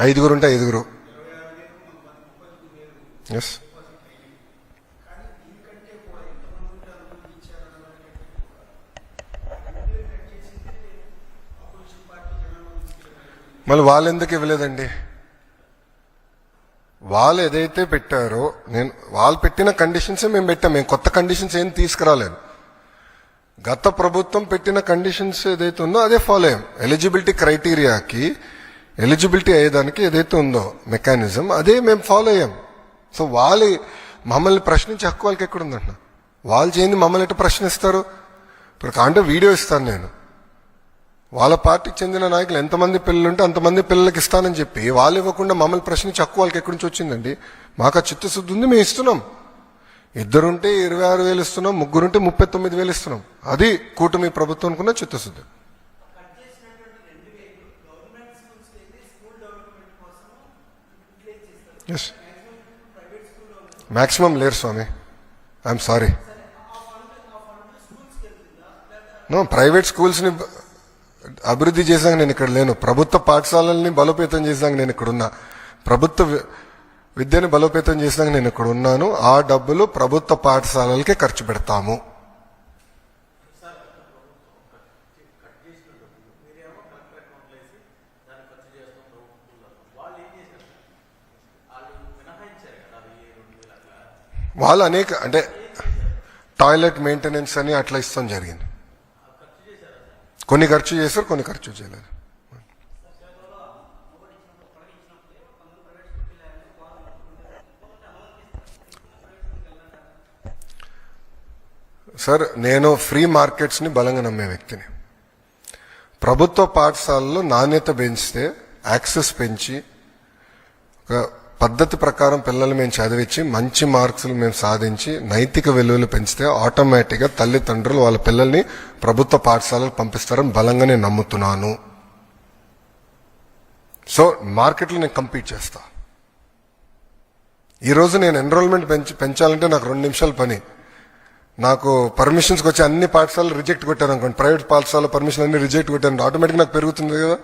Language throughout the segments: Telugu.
ఐదుగురు ఉంటే ఐదుగురు. ఎస్. మళ్ళీ వాళ్ళు ఎందుకు ఇవ్వలేదండి? వాళ్ళు ఏదైతే పెట్టారో వాళ్ళు పెట్టిన కండిషన్సే మేము పెట్టాం. మేము కొత్త కండిషన్స్ ఏం తీసుకురాలేదు. గత ప్రభుత్వం పెట్టిన కండిషన్స్ ఏదైతే ఉందో అదే ఫాలో అయ్యాం. ఎలిజిబిలిటీ క్రైటీరియాకి ఎలిజిబిలిటీ అయ్యేదానికి ఏదైతే ఉందో మెకానిజం అదే మేము ఫాలో అయ్యాం. సో వాళ్ళు మమ్మల్ని ప్రశ్నించే హక్కు వాళ్ళకి ఎక్కడుందంట? వాళ్ళు చేయండి మమ్మల్ని ఎట్లా ప్రశ్నిస్తారు? ఇప్పుడు కాంటే వీడియో ఇస్తాను నేను. వాళ్ళ పార్టీకి చెందిన నాయకులు ఎంతమంది పిల్లలు ఉంటే అంతమంది పిల్లలకి ఇస్తానని చెప్పి వాళ్ళు ఇవ్వకుండా మమ్మల్ని ప్రశ్నించి హక్కు వాళ్ళకి ఎక్కడి నుంచి వచ్చిందండి? మాకు ఆ చిత్తశుద్ధి ఉంది, మేము ఇస్తున్నాం. ఇద్దరుంటే 26,000 ఇస్తున్నాం, ముగ్గురుంటే 39,000 ఇస్తున్నాం. అది కూటమి ప్రభుత్వం అనుకున్న చిత్తశుద్ధి. ఎస్, మ్యాక్సిమం లేరు స్వామి. I'm sorry. నో, ప్రైవేట్ స్కూల్స్ని అభివృద్ధి చేశాక నేను ఇక్కడ లేను. ప్రభుత్వ పాఠశాలల్ని బలోపేతం చేశాక నేను ఇక్కడ ఉన్నా. ప్రభుత్వ విద్యని బలోపేతం చేశాక నేను ఇక్కడ ఉన్నాను. ఆ డబ్బులు ప్రభుత్వ పాఠశాలలకే ఖర్చు పెడతాము. వాళ్ళు అనేక అంటే టాయిలెట్ మెయింటెనెన్స్ అని అట్లా ఇస్తాం జరిగింది. కొన్ని ఖర్చు చేశారు, కొన్ని ఖర్చు చేయలేదు. సార్, నేను ఫ్రీ మార్కెట్స్ని బలంగా నమ్మే వ్యక్తిని. ప్రభుత్వ పాఠశాలలో నాణ్యత పెంచితే, యాక్సెస్ పెంచి, ఒక పద్ధతి ప్రకారం పిల్లలు మేము చదివించి మంచి మార్క్స్లు మేము సాధించి నైతిక విలువలు పెంచితే ఆటోమేటిక్గా తల్లిదండ్రులు వాళ్ళ పిల్లల్ని ప్రభుత్వ పాఠశాలకు పంపిస్తారని బలంగా నేను నమ్ముతున్నాను. సో మార్కెట్లో నేను కంపీట్ చేస్తా. ఈరోజు నేను ఎన్రోల్మెంట్ పెంచాలంటే నాకు 2 నిమిషాల పని. నాకు పర్మిషన్స్కి వచ్చి అన్ని పాఠశాలలు రిజెక్ట్ కొట్టాను అనుకోండి, ప్రైవేట్ పాఠశాల పర్మిషన్ అన్ని రిజెక్ట్ కొట్టాను, ఆటోమేటిక్గా నాకు పెరుగుతుంది కదా.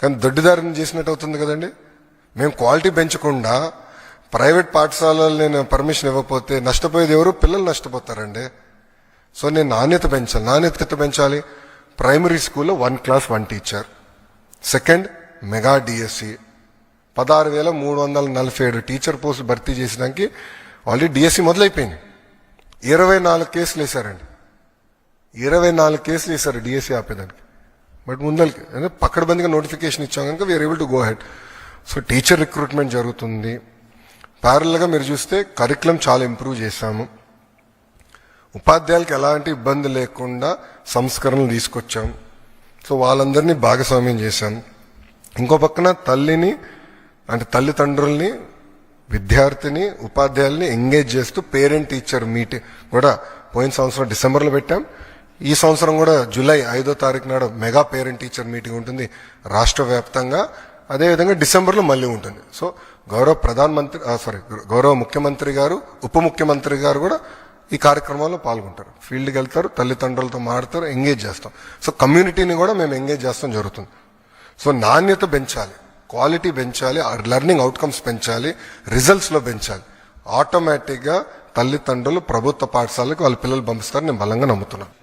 కానీ దొడ్డిదారిని చేసినట్టు అవుతుంది కదండి. మేము క్వాలిటీ పెంచకుండా ప్రైవేట్ పాఠశాలలు నేను పర్మిషన్ ఇవ్వకపోతే నష్టపోయేది ఎవరు? పిల్లలు నష్టపోతారండి. సో నేను నాణ్యత పెంచాలి. నాణ్యత పెంచాలి. ప్రైమరీ స్కూల్లో 1 class 1 teacher. Second, mega DSC 16,347 teacher పోస్టులు భర్తీ చేసడానికి ఆల్రెడీ డిఎస్సి మొదలైపోయింది. 24 కేసులు వేశారండి. 24 కేసులు వేశారు డిఎస్సి ఆపేదానికి. బట్ ముందరికి పక్కడబందిగా నోటిఫికేషన్ ఇచ్చాం కనుక we are able to go ahead. So teacher recruitment జరుగుతుంది. ప్యారల్గా మీరు చూస్తే కరికులం చాలా ఇంప్రూవ్ చేశాము. ఉపాధ్యాయులకు ఎలాంటి ఇబ్బంది లేకుండా సంస్కరణలు తీసుకొచ్చాం. సో వాళ్ళందరినీ భాగస్వామ్యం చేశాం. ఇంకో పక్కన తల్లిదండ్రుల్ని, విద్యార్థిని, ఉపాధ్యాయుల్ని ఎంగేజ్ చేస్తూ పేరెంట్ టీచర్ మీటింగ్ కూడా పోయిన సంవత్సరం డిసెంబర్లో పెట్టాం. ఈ సంవత్సరం కూడా జూలై 5వ తారీఖు నాడు మెగా పేరెంట్ టీచర్ మీటింగ్ ఉంటుంది రాష్ట్ర వ్యాప్తంగా. అదేవిధంగా డిసెంబర్లో మళ్ళీ ఉంటుంది. సో గౌరవ ముఖ్యమంత్రి గారు, ఉప ముఖ్యమంత్రి గారు కూడా ఈ కార్యక్రమాల్లో పాల్గొంటారు. ఫీల్డ్కి వెళ్తారు, తల్లిదండ్రులతో మాట్లాడతారు, ఎంగేజ్ చేస్తాం. సో కమ్యూనిటీని కూడా మేము ఎంగేజ్ చేస్తాం జరుగుతుంది. సో నాణ్యత పెంచాలి, క్వాలిటీ పెంచాలి, లెర్నింగ్ అవుట్కమ్స్ పెంచాలి, రిజల్ట్స్లో పెంచాలి. ఆటోమేటిక్గా తల్లిదండ్రులు ప్రభుత్వ పాఠశాలకు వాళ్ళ పిల్లలు పంపిస్తారని నేను బలంగా నమ్ముతున్నాను.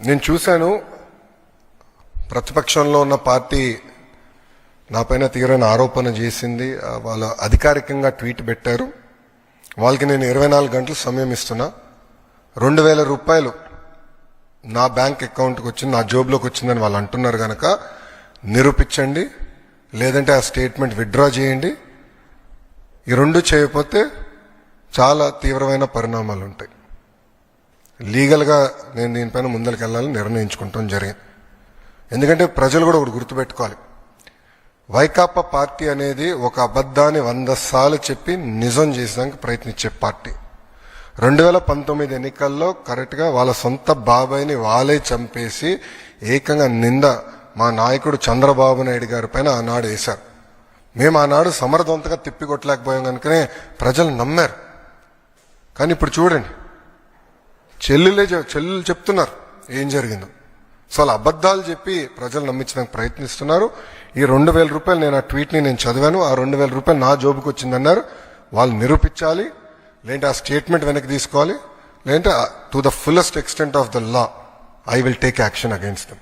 నేను చూశాను, ప్రతిపక్షంలో ఉన్న పార్టీ నాపైన తీవ్రమైన ఆరోపణ చేసింది. వాళ్ళు అధికారికంగా ట్వీట్ పెట్టారు. వాళ్ళకి నేను 24 గంటలు సమయం ఇస్తున్నా. 2,000 రూపాయలు నా బ్యాంక్ అకౌంట్కి వచ్చింది, నా జోబులోకి వచ్చిందని వాళ్ళు అంటున్నారు కనుక నిరూపించండి, లేదంటే ఆ స్టేట్మెంట్ విత్డ్రా చేయండి. ఈ 2 చేయకపోతే చాలా తీవ్రమైన పరిణామాలు ఉంటాయి. లీగల్గా నేను దీనిపైన ముందరికి వెళ్ళాలని నిర్ణయించుకుంటాం జరిగింది. ఎందుకంటే ప్రజలు కూడా ఒకటి గుర్తుపెట్టుకోవాలి, వైకాపా పార్టీ అనేది ఒక అబద్ధాన్ని 100 సార్లు చెప్పి నిజం చేసేదానికి ప్రయత్నించే పార్టీ. 2019 ఎన్నికల్లో కరెక్ట్ గా వాళ్ళ సొంత బాబాయిని వాళ్ళే చంపేసి ఏకంగా నింద మా నాయకుడు చంద్రబాబు నాయుడు గారి పైన ఆనాడు వేశారు. మేము ఆనాడు సమర్థవంతంగా తిప్పికొట్టలేకపోయాం కనుకనే ప్రజలు నమ్మారు. కానీ ఇప్పుడు చూడండి, చెల్లెలు చెప్తున్నారు ఏం జరిగిందో. సో అలా అబద్ధాలు చెప్పి ప్రజలు నమ్మించడానికి ప్రయత్నిస్తున్నారు. ఈ 2,000 రూపాయలు, నేను ఆ ట్వీట్ ని నేను చదివాను, ఆ 2,000 రూపాయలు నా జోబుకి వచ్చిందన్నారు. వాళ్ళు నిరూపించాలి, లేదంటే ఆ స్టేట్మెంట్ వెనక్కి తీసుకోవాలి, లేదంటే to the fullest extent of the law I will take action against them.